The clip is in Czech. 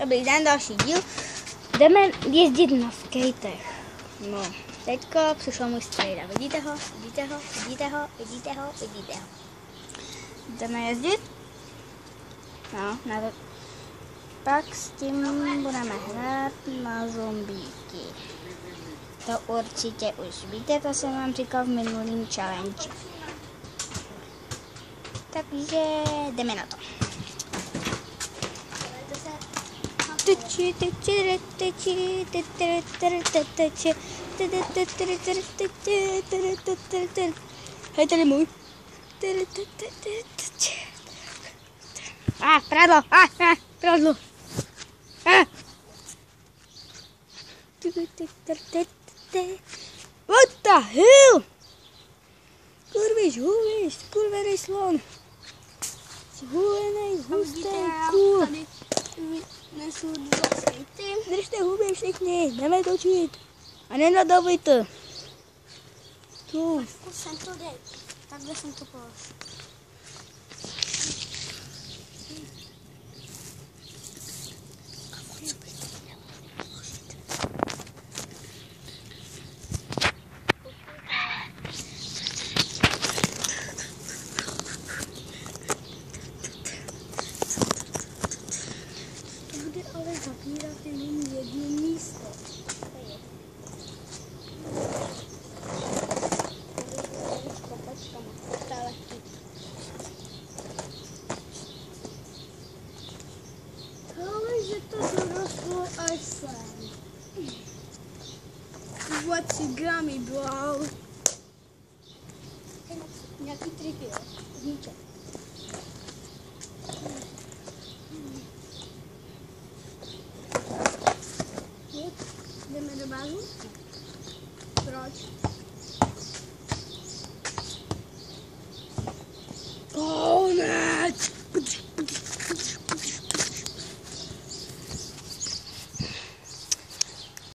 Dobrý den, další díl. Jdeme jezdit na skatech. No, teďko přišel můj strejda. Vidíte ho? Vidíte ho? Vidíte ho? Vidíte ho? Vidíte ho? Jdeme jezdit? No, na to. Pak s tím budeme hrát na zombíky. To určitě už víte, to jsem vám říkal v minulým challenge. Takže jdeme na to. Hej, tady můj. Pradlo. Pradlo. What the hell? Kurviš, skurvený slon. Zhulenej, hustý kůl. Nesu 2 skejty. Držte huby všichni, jdeme točit. A nenadavujte. Tu. Zkusím to dej. Takhle jsem to položil. Ale zapírat jenom jedno místo. Ale že to dorostlo až sem. 20 gramy, bro. Nějaký trik, jo? Zniček. Jdeme do bázu? Proč?